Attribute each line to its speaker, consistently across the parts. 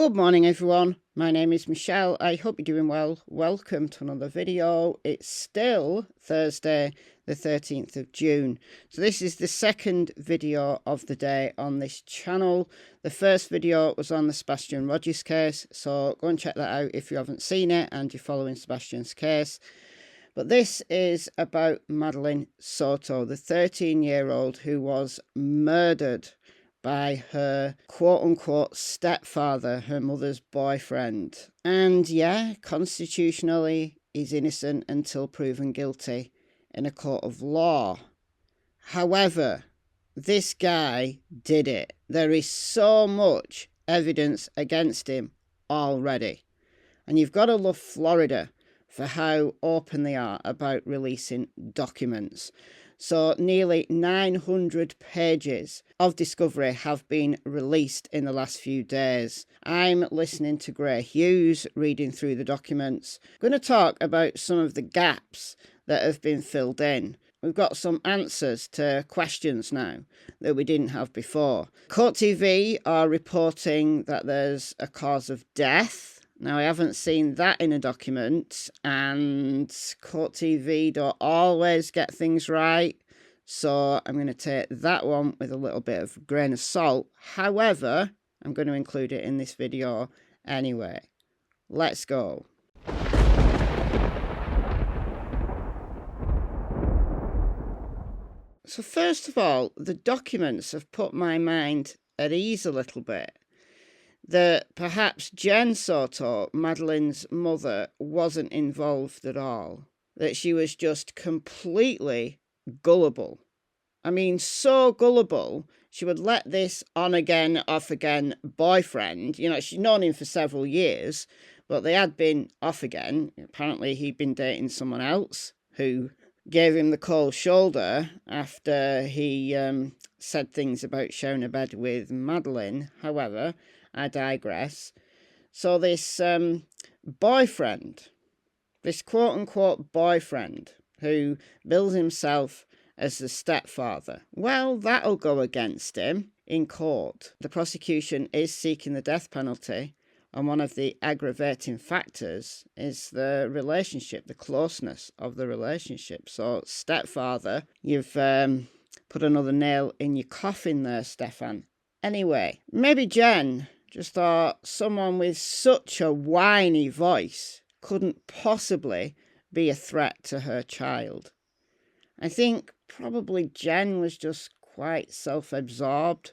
Speaker 1: Good morning everyone, my name is Michelle. I hope you're doing well. Welcome to another video. It's still Thursday the 13th of June. So this is the second video of the day on this channel. The first video was on the Sebastian Rogers case, so go and check that out if you haven't seen it and you're following Sebastian's case. But this is about Madeline Soto, the 13-year-old who was murdered by her quote-unquote stepfather, her mother's boyfriend. And yeah, constitutionally, he's innocent until proven guilty in a court of law. However, this guy did it. There is so much evidence against him already. And you've got to love Florida for how open they are about releasing documents. So nearly 900 pages of discovery have been released in the last few days. I'm listening to Hughes, reading through the documents. I'm going to talk about some of the gaps that have been filled in. We've got some answers to questions now that we didn't have before. Court TV are reporting that there's a cause of death. Now, I haven't seen that in a document, and Court TV don't always get things right, so I'm going to take that one with a little bit of a grain of salt. However, I'm going to include it in this video anyway. Let's go. So first of all, the documents have put my mind at ease a little bit. That perhaps Jen Soto, Madeline's mother, wasn't involved at all. That she was just completely gullible. I mean, so gullible, she would let this on-again, off-again boyfriend, you know, she'd known him for several years, but they had been off again. Apparently he'd been dating someone else who gave him the cold shoulder after he said things about sharing a bed with Madeline. However, I digress. So this boyfriend, this quote-unquote boyfriend who bills himself as the stepfather, well, that'll go against him in court. The prosecution is seeking the death penalty, and one of the aggravating factors is the relationship, the closeness of the relationship. So stepfather, you've put another nail in your coffin there, Stephan. Anyway, maybe Jen just thought someone with such a whiny voice couldn't possibly be a threat to her child. I think probably Jen was just quite self-absorbed,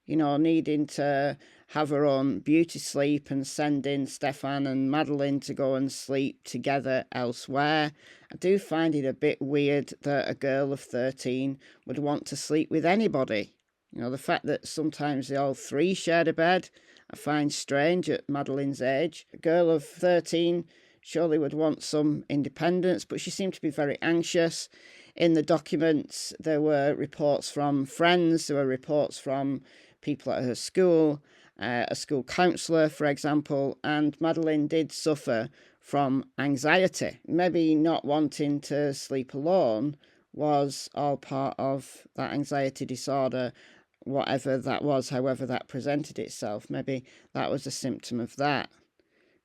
Speaker 1: you know, needing to have her own beauty sleep and send in Stephan and Madeline to go and sleep together elsewhere. I do find it a bit weird that a girl of 13 would want to sleep with anybody. You know, the fact that sometimes they all three shared a bed, I find strange at Madeline's age. A girl of 13 surely would want some independence, but she seemed to be very anxious. In the documents, there were reports from friends, there were reports from people at her school, a school counsellor, for example, and Madeline did suffer from anxiety. Maybe not wanting to sleep alone was all part of that anxiety disorder, whatever that was, however that presented itself. Maybe that was a symptom of that.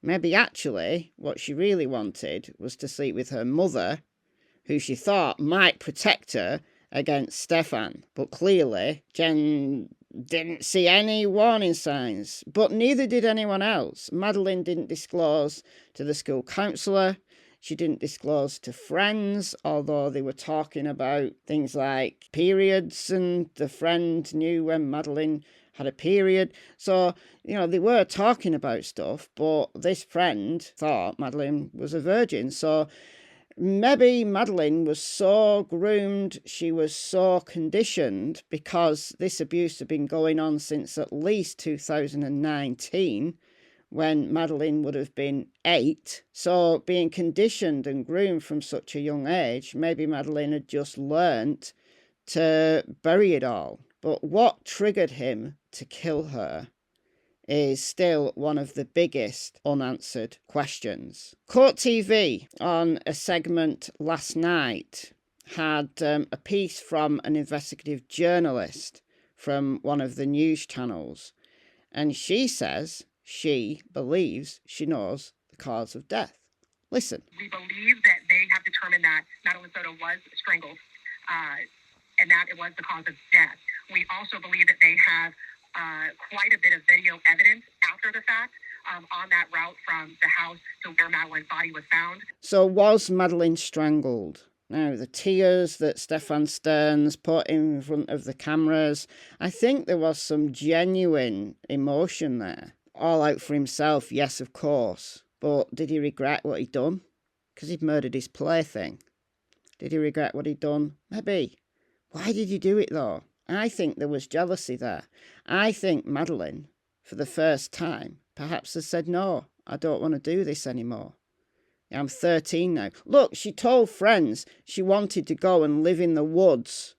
Speaker 1: Maybe actually what she really wanted was to sleep with her mother, who she thought might protect her against Stephan. But clearly, Jen didn't see any warning signs, but neither did anyone else. Madeline didn't disclose to the school counsellor. She didn't disclose to friends, although they were talking about things like periods, and the friend knew when Madeline had a period. So, you know, they were talking about stuff, but this friend thought Madeline was a virgin. So maybe Madeline was so groomed, she was so conditioned, because this abuse had been going on since at least 2019, when Madeline would have been 8. So being conditioned and groomed from such a young age, maybe Madeline had just learnt to bury it all. But what triggered him to kill her is still one of the biggest unanswered questions. Court TV, on a segment last night, had a piece from an investigative journalist from one of the news channels, and she says she believes she knows the cause of death. Listen.
Speaker 2: We believe that they have determined that Madeline Soto was strangled and that it was the cause of death. We also believe that they have quite a bit of video evidence after the fact on that route from the house to where Madeline's body was found.
Speaker 1: So was Madeline strangled? Now, the tears that Stephan Sterns put in front of the cameras, I think there was some genuine emotion there. All out for himself, yes, of course. But did he regret what he'd done? Because he'd murdered his plaything. Did he regret what he'd done? Maybe. Why did you do it, though? I think there was jealousy there. I think Madeline, for the first time, perhaps has said, no, I don't want to do this anymore. I'm 13 now. Look, she told friends she wanted to go and live in the woods.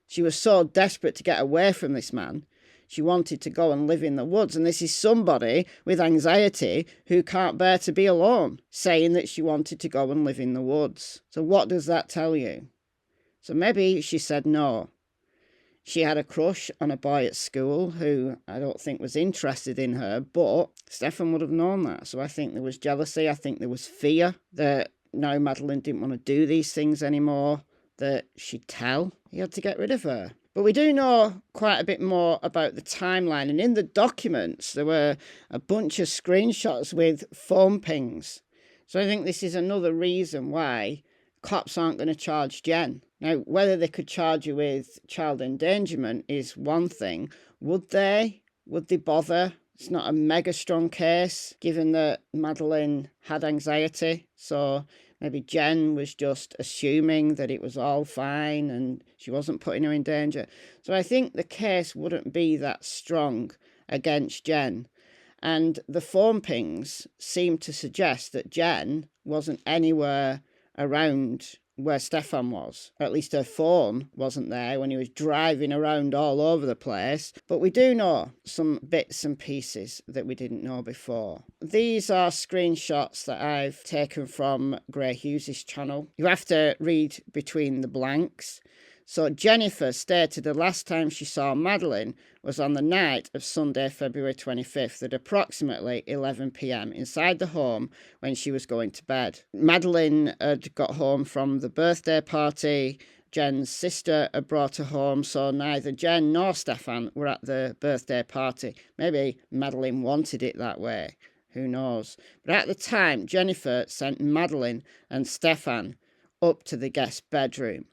Speaker 1: She was so desperate to get away from this man. She wanted to go and live in the woods. And this is somebody with anxiety who can't bear to be alone, saying that she wanted to go and live in the woods. So what does that tell you? So maybe she said no. She had a crush on a boy at school who I don't think was interested in her, but Stephan would have known that. So I think there was jealousy. I think there was fear that now Madeline didn't want to do these things anymore, that she'd tell. He had to get rid of her. But we do know quite a bit more about the timeline. And in the documents, there were a bunch of screenshots with phone pings. So I think this is another reason why cops aren't going to charge Jen. Now, whether they could charge you with child endangerment is one thing. Would they? Would they bother? It's not a mega strong case, given that Madeline had anxiety. So maybe Jen was just assuming that it was all fine and she wasn't putting her in danger. So I think the case wouldn't be that strong against Jen. And the phone pings seem to suggest that Jen wasn't anywhere around where Stephan was. Or at least her phone wasn't there when he was driving around all over the place. But we do know some bits and pieces that we didn't know before. These are screenshots that I've taken from Gray Hughes' channel. You have to read between the blanks. So Jennifer stated the last time she saw Madeline was on the night of Sunday, February 25th at approximately 11 p.m. inside the home when she was going to bed. Madeline had got home from the birthday party. Jen's sister had brought her home, so neither Jen nor Stephan were at the birthday party. Maybe Madeline wanted it that way. Who knows? But at the time, Jennifer sent Madeline and Stephan up to the guest bedroom.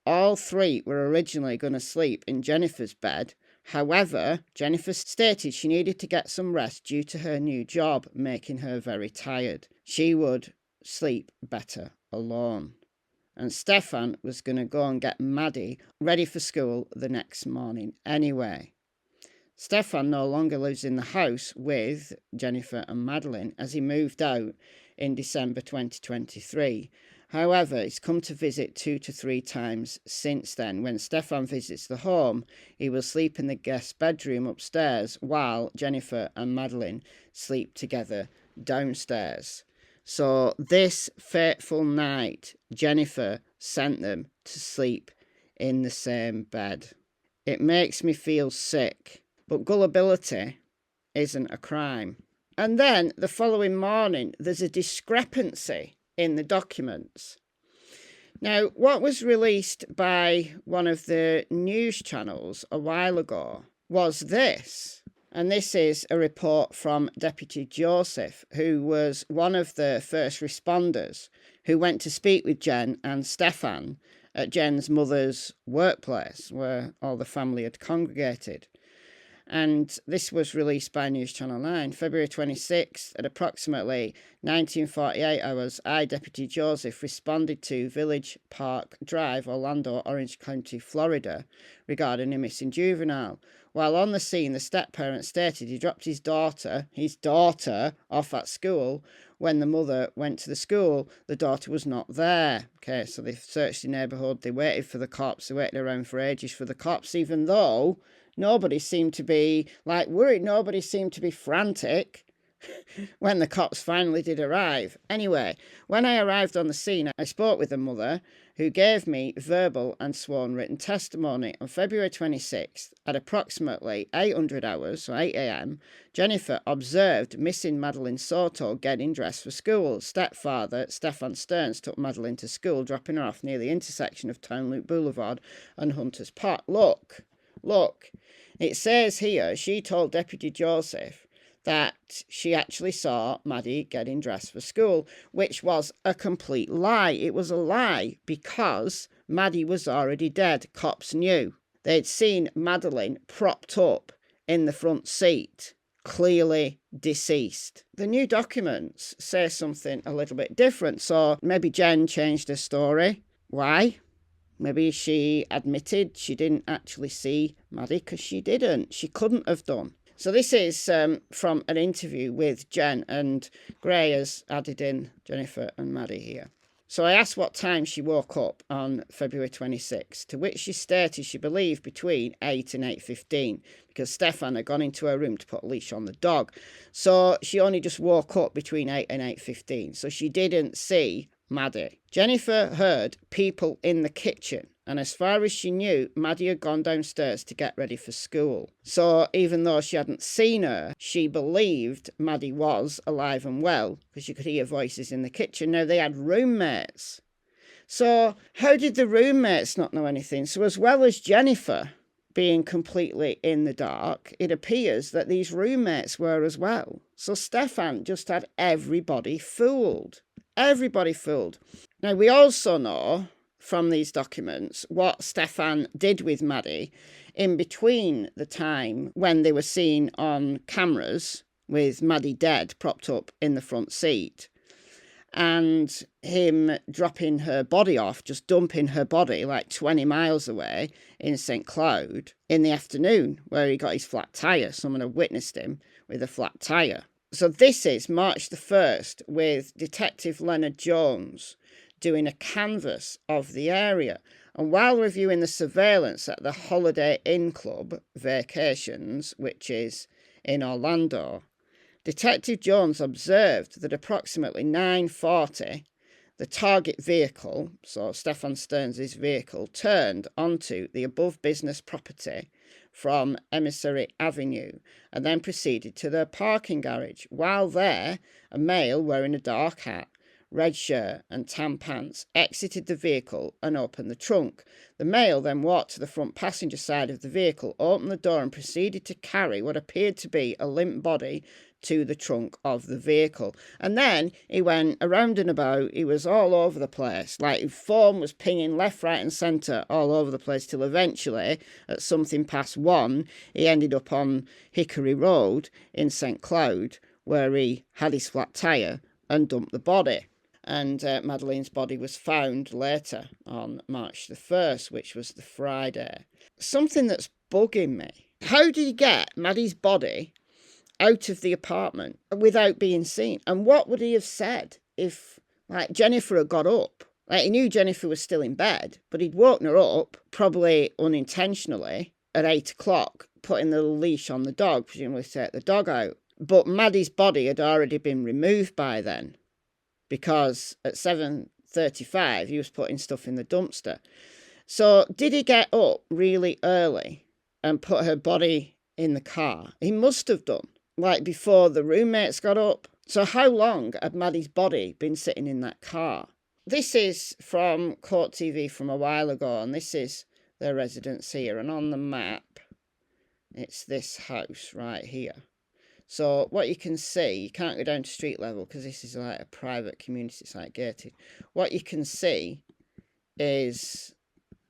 Speaker 1: All three were originally going to sleep in Jennifer's bed. However, Jennifer stated she needed to get some rest due to her new job, making her very tired. She would sleep better alone. And Stephan was going to go and get Maddie ready for school the next morning anyway. Stephan no longer lives in the house with Jennifer and Madeline as he moved out in December 2023. However, he's come to visit 2 to 3 times since then. When Stephan visits the home, he will sleep in the guest bedroom upstairs while Jennifer and Madeline sleep together downstairs. So this fateful night, Jennifer sent them to sleep in the same bed. It makes me feel sick, but gullibility isn't a crime. And then the following morning, there's a discrepancy in the documents. Now, what was released by one of the news channels a while ago was this. And this is a report from Deputy Joseph, who was one of the first responders who went to speak with Jen and Stephan at Jen's mother's workplace, where all the family had congregated. And this was released by News Channel 9. February 26th, at approximately 1948 hours, I, Deputy Joseph, responded to Village Park Drive, Orlando, Orange County, Florida, regarding a missing juvenile. While on the scene, the step-parent stated he dropped his daughter, off at school. When the mother went to the school, the daughter was not there. Okay, so they searched the neighbourhood, they waited for the cops, they waited around for ages for the cops, even though nobody seemed to be, worried. Nobody seemed to be frantic when the cops finally did arrive. Anyway, when I arrived on the scene, I spoke with the mother, who gave me verbal and sworn written testimony. On February 26th, at approximately 800 hours, so 8 a.m., Jennifer observed missing Madeline Soto getting dressed for school. Stepfather, Stephan Sterns, took Madeline to school, dropping her off near the intersection of Town Loop Boulevard and Hunter's Park. Look, it says here, she told Deputy Joseph that she actually saw Maddie getting dressed for school, which was a complete lie. It was a lie because Maddie was already dead. Cops knew. They'd seen Madeline propped up in the front seat, clearly deceased. The new documents say something a little bit different, so maybe Jen changed her story. Why? Maybe she admitted she didn't actually see Maddie because she didn't. She couldn't have done. So this is from an interview with Jen, and Gray has added in Jennifer and Maddie here. So I asked what time she woke up on February 26, to which she stated she believed between 8 and 8:15, because Stephan had gone into her room to put a leash on the dog. So she only just woke up between 8 and 8:15. So she didn't see Maddie. Jennifer heard people in the kitchen, and as far as she knew, Maddie had gone downstairs to get ready for school. So even though she hadn't seen her, she believed Maddie was alive and well, because she could hear voices in the kitchen. Now, they had roommates. So how did the roommates not know anything? So as well as Jennifer being completely in the dark, it appears that these roommates were as well. So Stephan just had everybody fooled. Everybody fooled. Now, we also know from these documents what Stephan did with Maddie in between the time when they were seen on cameras with Maddie dead, propped up in the front seat, and him dropping her body off, just dumping her body like 20 miles away in St. Cloud in the afternoon, where he got his flat tyre. Someone had witnessed him with a flat tyre. So this is March the 1st with Detective Leonard Jones doing a canvass of the area. And while reviewing the surveillance at the Holiday Inn Club Vacations, which is in Orlando, Detective Jones observed that approximately 9:40, the target vehicle, so Stephan Sterns' vehicle, turned onto the above business property from Emissary Avenue and then proceeded to their parking garage. While there, a male wearing a dark hat, red shirt and tan pants exited the vehicle and opened the trunk. The male then walked to the front passenger side of the vehicle, opened the door and proceeded to carry what appeared to be a limp body to the trunk of the vehicle. And then he went around and about. He was all over the place. Like, foam was pinging left, right and centre all over the place, till eventually at something past 1 he ended up on Hickory Road in St. Cloud, where he had his flat tyre and dumped the body. And Madeline's body was found later on March the 1st, which was the Friday. Something that's bugging me. How did he get Maddie's body out of the apartment without being seen? And what would he have said if, like, Jennifer had got up? Like, he knew Jennifer was still in bed, but he'd woken her up, probably unintentionally, at 8 o'clock, putting the leash on the dog, presumably to take the dog out. But Maddie's body had already been removed by then, because at 7:35 he was putting stuff in the dumpster. So did he get up really early and put her body in the car? He must have done, like before the roommates got up. So how long had Maddie's body been sitting in that car? This is from Court TV from a while ago, and this is their residence here. And on the map, it's this house right here. So what you can see, you can't go down to street level because this is like a private community, it's like gated. What you can see is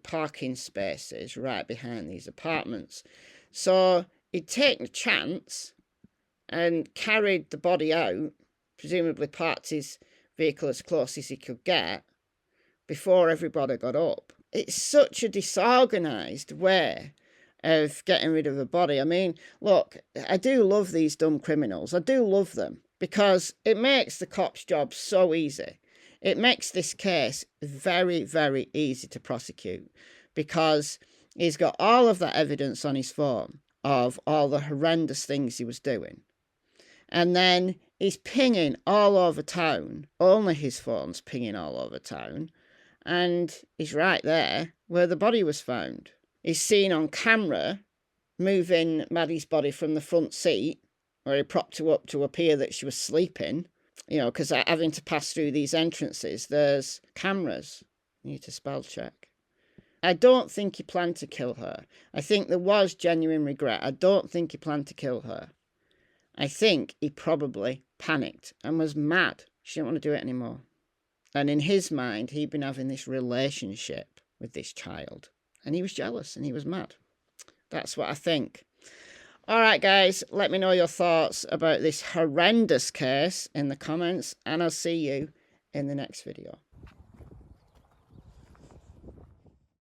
Speaker 1: parking spaces right behind these apartments. So he'd taken a chance and carried the body out, presumably parked his vehicle as close as he could get before everybody got up. It's such a disorganised way of getting rid of a body. I mean, look, I do love these dumb criminals. I do love them because it makes the cops' job so easy. It makes this case very, very easy to prosecute because he's got all of that evidence on his phone of all the horrendous things he was doing. And then he's pinging all over town. Only his phone's pinging all over town. And he's right there where the body was found. He's seen on camera moving Maddie's body from the front seat, where he propped her up to appear that she was sleeping. You know, because having to pass through these entrances, there's cameras. You need to spell check. I don't think he planned to kill her. I think there was genuine regret. I don't think he planned to kill her. I think he probably panicked and was mad. She didn't want to do it anymore. And in his mind, he'd been having this relationship with this child. And he was jealous and he was mad. That's what I think. All right, guys, let me know your thoughts about this horrendous case in the comments. And I'll see you in the next video.